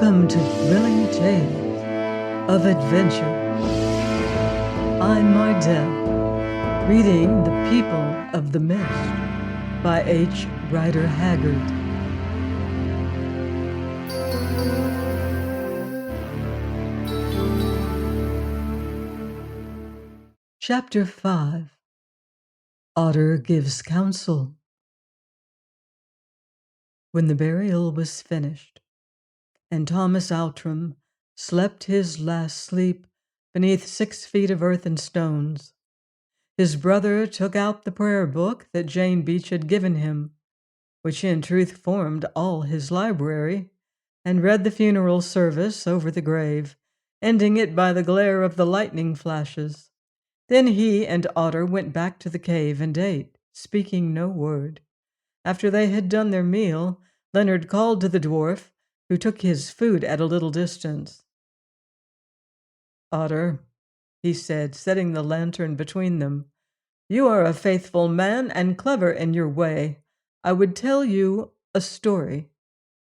Welcome to Thrilling Tales of Adventure. I'm Mardell, reading The People of the Mist by H. Rider Haggard. Chapter 5. Otter Gives Counsel. When the burial was finished, and Thomas Outram slept his last sleep beneath 6 feet of earth and stones, his brother took out the prayer book that Jane Beach had given him, which in truth formed all his library, and read the funeral service over the grave, ending it by the glare of the lightning flashes. Then he and Otter went back to the cave and ate, speaking no word. After they had done their meal, Leonard called to the dwarf, who took his food at a little distance. "Otter," he said, setting the lantern between them, "you are a faithful man and clever in your way. I would tell you a story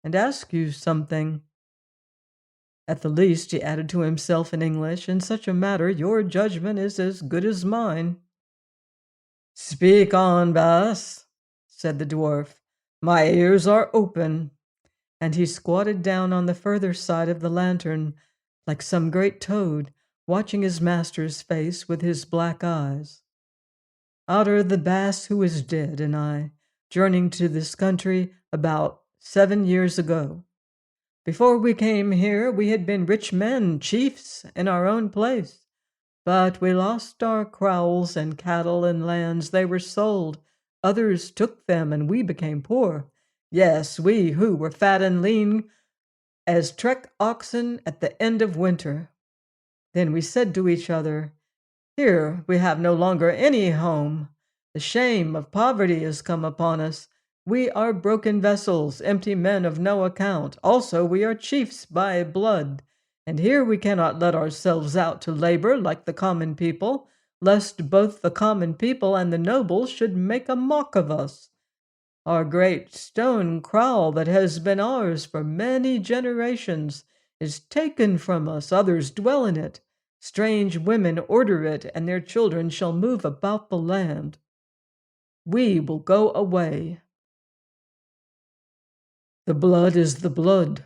and ask you something. At the least," he added to himself in English, "in such a matter your judgment is as good as mine." "Speak on, Baas," said the dwarf. "My ears are open." And he squatted down on the further side of the lantern, like some great toad, watching his master's face with his black eyes. "Otter the Bass who is dead and I, journeying to this country about 7 years ago. Before we came here, we had been rich men, chiefs, in our own place. But we lost our kraals and cattle and lands. They were sold. Others took them, and we became poor. Yes, we who were fat and lean as trek oxen at the end of winter. Then we said to each other, 'Here we have no longer any home. The shame of poverty has come upon us. We are broken vessels, empty men of no account. Also we are chiefs by blood, and here we cannot let ourselves out to labor like the common people, lest both the common people and the nobles should make a mock of us. Our great stone kraal that has been ours for many generations is taken from us. Others dwell in it. Strange women order it, and their children shall move about the land. We will go away.'" "The blood is the blood,"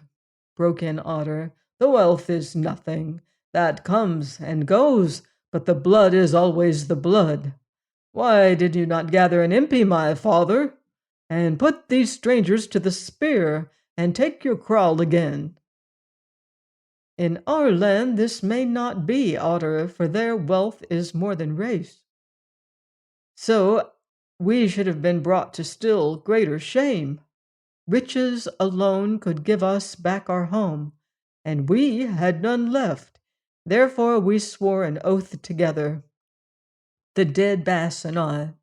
broke in Otter. "The wealth is nothing. That comes and goes, but the blood is always the blood. Why did you not gather an impi, my father, and put these strangers to the spear, and take your kraal again?" "In our land this may not be, Otter, for their wealth is more than race. So we should have been brought to still greater shame. Riches alone could give us back our home, and we had none left. Therefore we swore an oath together, the dead Bass and I,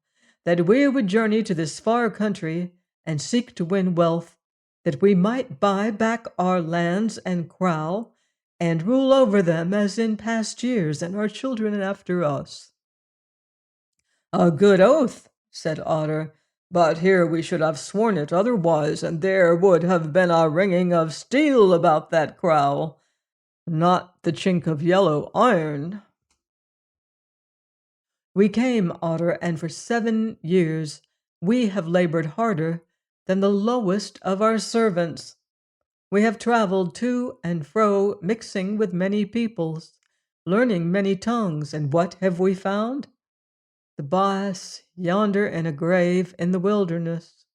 that we would journey to this far country and seek to win wealth, that we might buy back our lands and kraal, and rule over them as in past years, and our children after us." "A good oath," said Otter, "but here we should have sworn it otherwise, and there would have been a ringing of steel about that kraal, not the chink of yellow iron." "We came, Otter, and for 7 years we have labored harder than the lowest of our servants. We have traveled to and fro, mixing with many peoples, learning many tongues, and what have we found? The Baas yonder in a grave in the wilderness.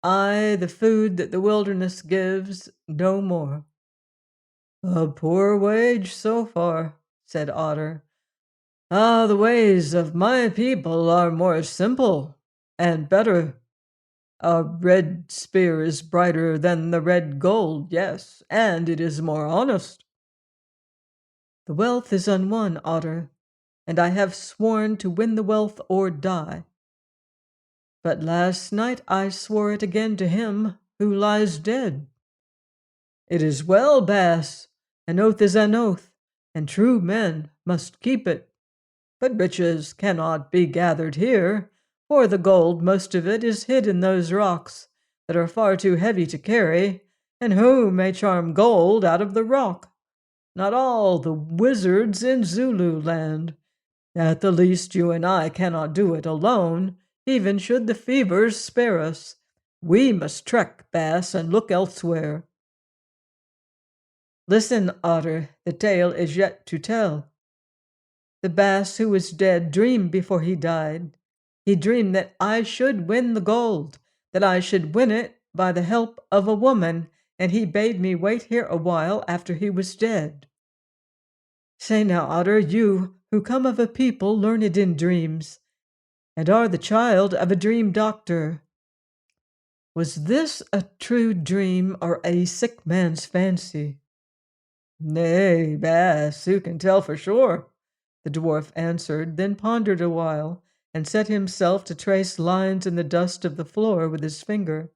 Aye, the food that the wilderness gives, no more." "A poor wage so far," said Otter. "Ah, the ways of my people are more simple and better. A red spear is brighter than the red gold, yes, and it is more honest." "The wealth is unwon, Otter, and I have sworn to win the wealth or die. But last night I swore it again to him who lies dead." "It is well, Baas. An oath is an oath, and true men must keep it. But riches cannot be gathered here, for the gold, most of it, is hid in those rocks that are far too heavy to carry, And who may charm gold out of the rock? Not all the wizards in Zululand. At the least, you and I cannot do it alone, even should the fevers spare us. We must trek, Bass, and look elsewhere. Listen, Otter, the tale is yet to tell. The Bass who was dead dreamed before he died. He dreamed that I should win the gold, that I should win it by the help of a woman, and he bade me wait here a while after he was dead. Say now, Otter, you who come of a people learned in dreams, and are the child of a dream doctor, was this a true dream or a sick man's fancy? Nay, Bass, who can tell for sure? The dwarf answered, then pondered a while, and set himself to trace lines in the dust of the floor with his finger.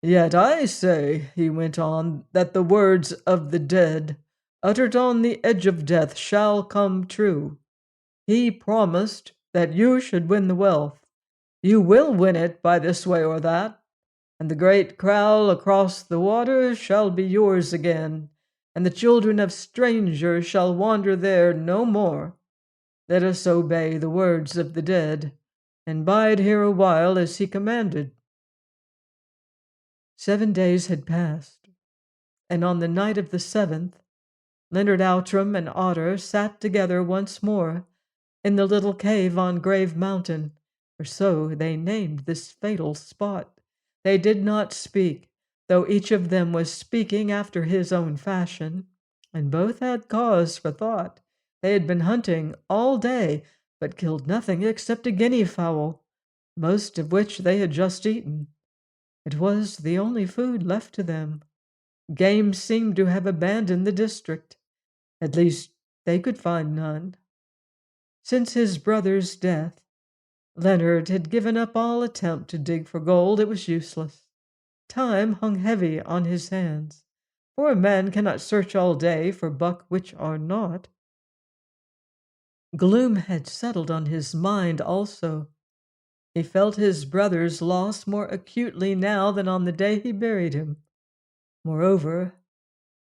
Yet I say, he went on, that the words of the dead, uttered on the edge of death, shall come true. He promised that you should win the wealth. You will win it by this way or that, and the great kraal across the water shall be yours again, and the children of strangers shall wander there no more. Let us obey the words of the dead, and bide here a while as he commanded. 7 days had passed, and on the night of the 7th, Leonard Outram and Otter sat together once more in the little cave on Grave Mountain, for so they named this fatal spot. They did not speak, though each of them was speaking after his own fashion, and both had cause for thought. They had been hunting all day, but killed nothing except a guinea fowl, most of which they had just eaten. It was the only food left to them. Game seemed to have abandoned the district. At least they could find none. Since his brother's death, Leonard had given up all attempt to dig for gold. It was useless. Time hung heavy on his hands, for a man cannot search all day for buck which are not. Gloom had settled on his mind also. He felt his brother's loss more acutely now than on the day he buried him. Moreover,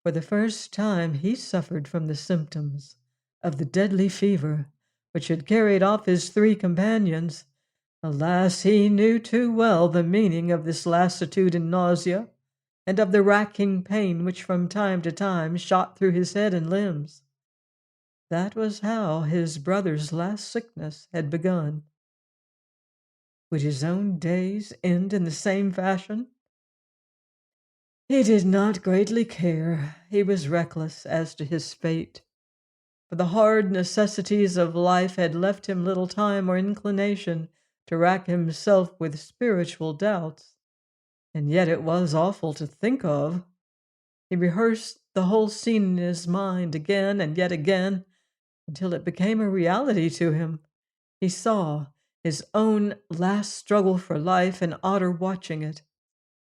for the first time he suffered from the symptoms of the deadly fever which had carried off his 3 companions. Alas, he knew too well the meaning of this lassitude and nausea, and of the racking pain which from time to time shot through his head and limbs. That was how his brother's last sickness had begun. Would his own days end in the same fashion? He did not greatly care. He was reckless as to his fate, for the hard necessities of life had left him little time or inclination to rack himself with spiritual doubts. And yet it was awful to think of. He rehearsed the whole scene in his mind again and yet again, until it became a reality to him. He saw his own last struggle for life and Otter watching it.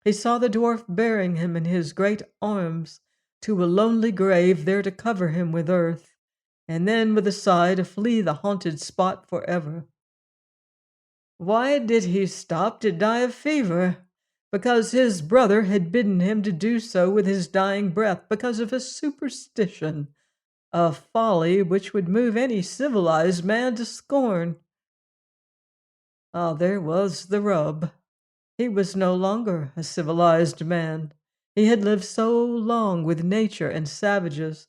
He saw the dwarf bearing him in his great arms to a lonely grave there to cover him with earth, and then with a sigh to flee the haunted spot forever. Why did he stop to die of fever? Because his brother had bidden him to do so with his dying breath, because of a superstition, a folly which would move any civilized man to scorn. Ah, there was the rub. He was no longer a civilized man. He had lived so long with nature and savages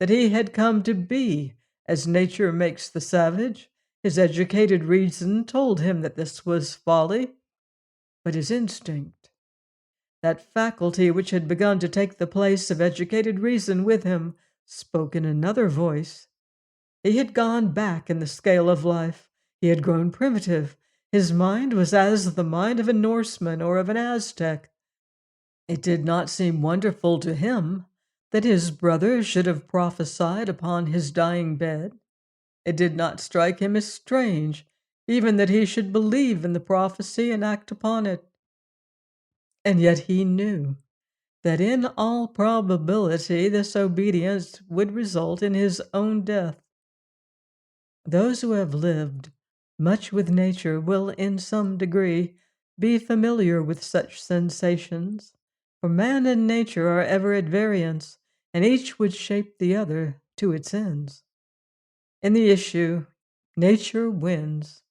that he had come to be as nature makes the savage. His educated reason told him that this was folly, but his instinct, that faculty which had begun to take the place of educated reason with him, spoke in another voice. He had gone back in the scale of life. He had grown primitive. His mind was as the mind of a Norseman or of an Aztec. It did not seem wonderful to him that his brother should have prophesied upon his dying bed. It did not strike him as strange, even that he should believe in the prophecy and act upon it. And yet he knew that in all probability this obedience would result in his own death. Those who have lived much with nature will in some degree be familiar with such sensations, For man and nature are ever at variance, and each would shape the other to its ends. In the issue, nature wins.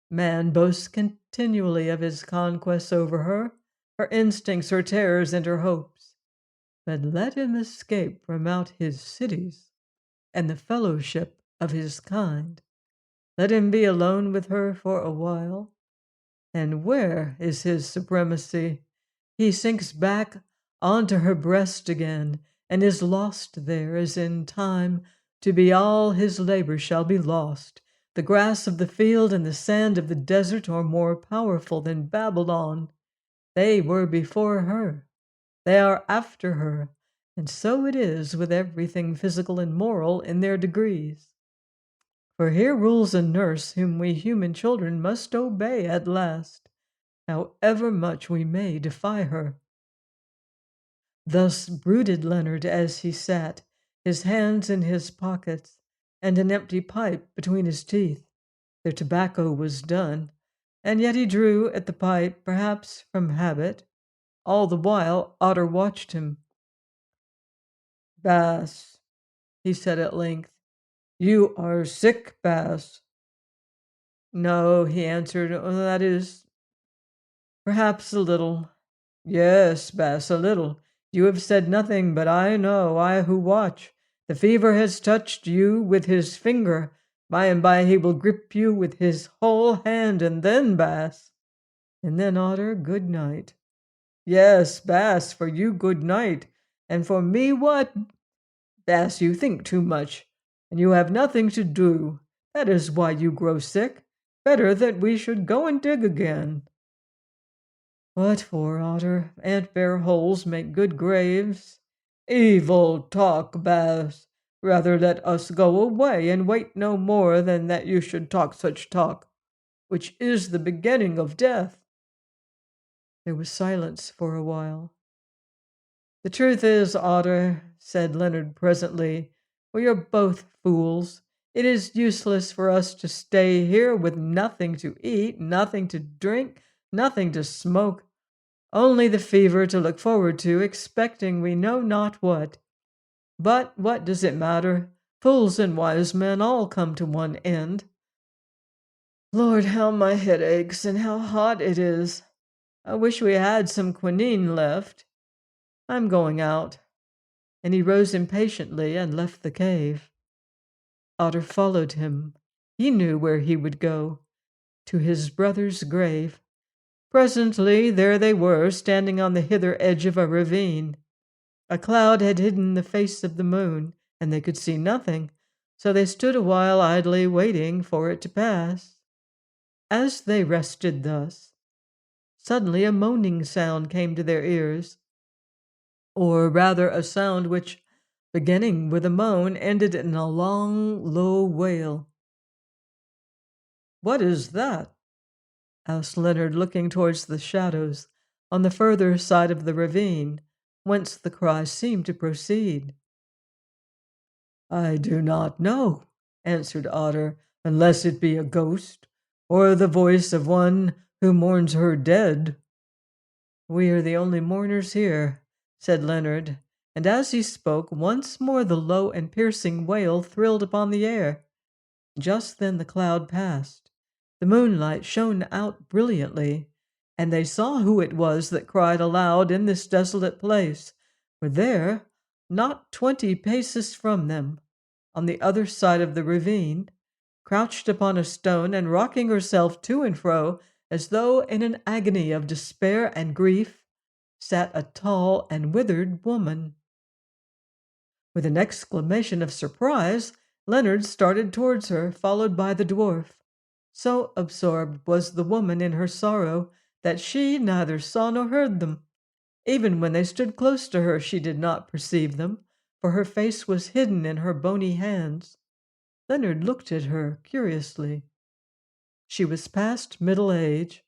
Man boasts continually of his conquests over her, her instincts, her terrors, and her hopes. But let him escape from out his cities and the fellowship of his kind. Let him be alone with her for a while. And where is his supremacy? He sinks back onto her breast again, and is lost there, as in time to be all his labor shall be lost. The grass of the field and the sand of the desert are more powerful than Babylon. They were before her. They are after her. And so it is with everything physical and moral in their degrees. For here rules a nurse whom we human children must obey at last, however much we may defy her. Thus brooded Leonard as he sat, his hands in his pockets, and an empty pipe between his teeth. Their tobacco was done, and yet he drew at the pipe, perhaps from habit. All the while Otter watched him. "Bass," he said at length, "you are sick, Bass." "No," he answered, "that is, perhaps a little." "Yes, Bass, a little. You have said nothing, but I know, I who watch. The fever has touched you with his finger. By and by he will grip you with his whole hand, and then, Bass." "And then, Otter, good night." "Yes, Bass, for you good night. And for me what? Bass, you think too much, and you have nothing to do. That is why you grow sick. Better that we should go and dig again." "What for, Otter? Ant bear holes make good graves." "Evil talk, Bass. Rather let us go away and wait no more than that you should talk such talk, which is the beginning of death." There was silence for a while. "The truth is, Otter," said Leonard presently, "we are both fools. It is useless for us to stay here with nothing to eat, nothing to drink, nothing to smoke, only the fever to look forward to, expecting we know not what. But what does it matter? Fools and wise men all come to one end. Lord, how my head aches, and how hot it is. I wish we had some quinine left. I'm going out." And he rose impatiently and left the cave. Otter followed him. He knew where he would go, to his brother's grave. Presently there they were, standing on the hither edge of a ravine. A cloud had hidden the face of the moon, and they could see nothing, so they stood a while idly waiting for it to pass. As they rested thus, suddenly a moaning sound came to their ears, or rather a sound which, beginning with a moan, ended in a long, low wail. "What is that?" asked Leonard, looking towards the shadows on the further side of the ravine, whence the cry seemed to proceed. "I do not know," answered Otter, "unless it be a ghost, or the voice of one who mourns her dead." "We are the only mourners here," said Leonard, and as he spoke, once more the low and piercing wail thrilled upon the air. Just then the cloud passed. The moonlight shone out brilliantly, and they saw who it was that cried aloud in this desolate place, for there, not 20 paces from them, on the other side of the ravine, crouched upon a stone and rocking herself to and fro as though in an agony of despair and grief, sat a tall and withered woman. With an exclamation of surprise, Leonard started towards her, followed by the dwarf. So absorbed was the woman in her sorrow that she neither saw nor heard them. Even when they stood close to her, she did not perceive them, for her face was hidden in her bony hands. Leonard looked at her curiously. She was past middle age,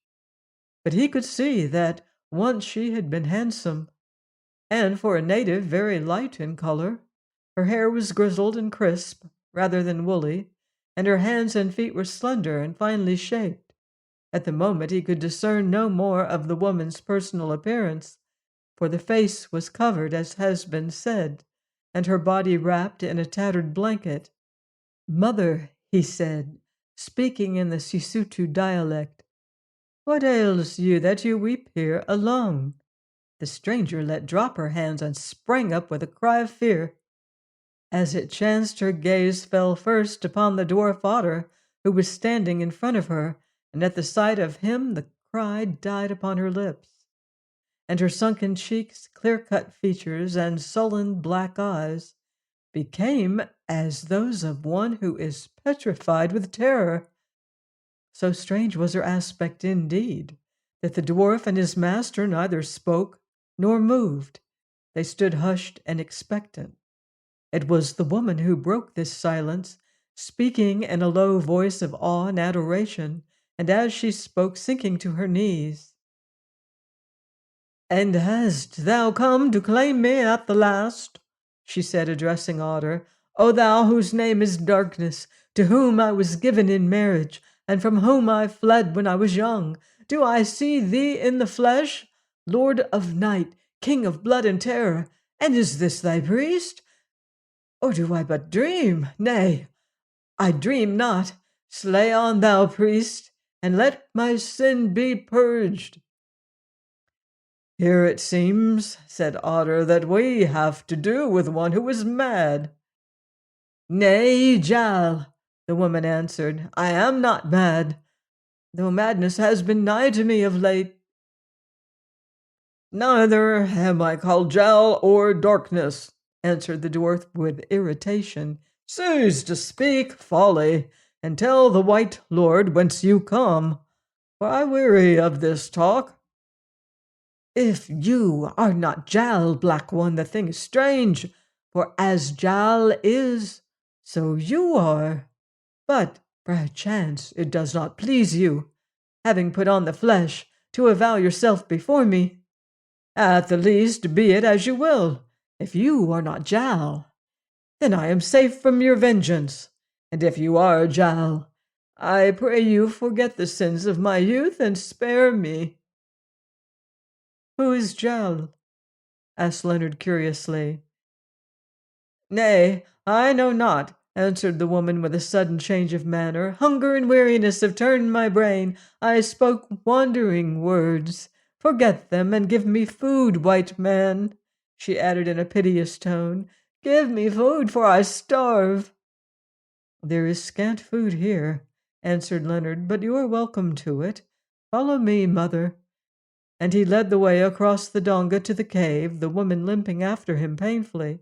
but he could see that once she had been handsome, and for a native very light in color. Her hair was grizzled and crisp, rather than woolly, and her hands and feet were slender and finely shaped. At the moment he could discern no more of the woman's personal appearance, for the face was covered, as has been said, and her body wrapped in a tattered blanket. "Mother," he said, speaking in the Sisutu dialect, "what ails you that you weep here alone?" The stranger let drop her hands and sprang up with a cry of fear. As it chanced, her gaze fell first upon the dwarf Otter, who was standing in front of her, and at the sight of him the cry died upon her lips, and her sunken cheeks, clear-cut features, and sullen black eyes became as those of one who is petrified with terror. So strange was her aspect indeed, that the dwarf and his master neither spoke nor moved. They stood hushed and expectant. It was the woman who broke this silence, speaking in a low voice of awe and adoration, and as she spoke, sinking to her knees. "And hast thou come to claim me at the last?" she said, addressing Otter. "O thou whose name is Darkness, to whom I was given in marriage, and from whom I fled when I was young, do I see thee in the flesh? Lord of night, king of blood and terror, and is this thy priest? Or do I but dream? Nay, I dream not. Slay on, thou priest, and let my sin be purged." "Here it seems," said Otter, "that we have to do with one who is mad." "Nay, Jal," the woman answered, "I am not mad, though madness has been nigh to me of late." "Neither am I called Jal or Darkness," answered the dwarf with irritation. "Cease to speak folly, and tell the White Lord whence you come, for I weary of this talk." "If you are not Jal, Black One, the thing is strange, for as Jal is, so you are. But perchance it does not please you, having put on the flesh, to avow yourself before me. At the least, be it as you will. If you are not Jal, then I am safe from your vengeance. And if you are Jal, I pray you forget the sins of my youth and spare me." "Who is Jal?" asked Leonard curiously. "Nay, I know not," answered the woman with a sudden change of manner. "Hunger and weariness have turned my brain. I spoke wandering words. Forget them and give me food, white man," she added in a piteous tone. "Give me food, for I starve." "There is scant food here," answered Leonard, "but you are welcome to it. Follow me, mother." And he led the way across the donga to the cave, the woman limping after him painfully.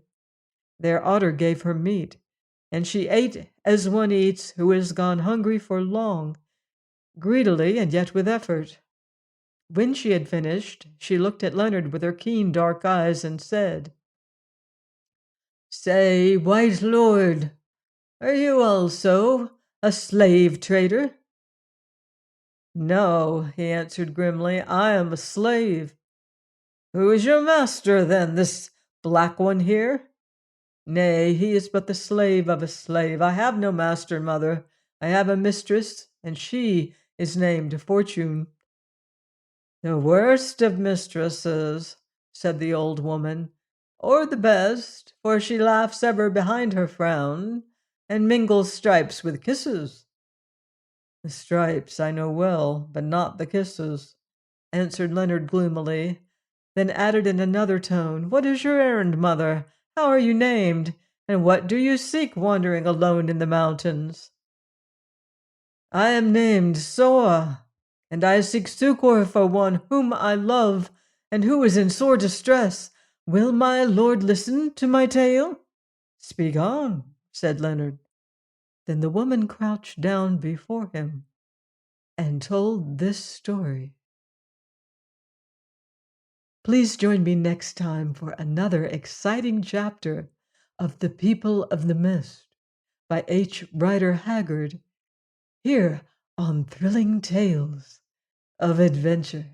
There Otter gave her meat, and she ate as one eats who has gone hungry for long, greedily and yet with effort. When she had finished, she looked at Leonard with her keen dark eyes and said, "Say, White Lord, are you also a slave trader?" "No," he answered grimly, "I am a slave." "Who is your master, then, this Black One here?" "Nay, he is but the slave of a slave. I have no master, mother. I have a mistress, and she is named Fortune." "The worst of mistresses," said the old woman, "or the best, for she laughs ever behind her frown, and mingles stripes with kisses." "The stripes I know well, but not the kisses," answered Leonard gloomily, then added in another tone, "What is your errand, mother? How are you named? And what do you seek wandering alone in the mountains?" "I am named Soa, and I seek succor for one whom I love and who is in sore distress. Will my lord listen to my tale?" "Speak on," said Leonard. Then the woman crouched down before him and told this story. Please join me next time for another exciting chapter of The People of the Mist by H. Rider Haggard, here on Thrilling Tales of Adventure.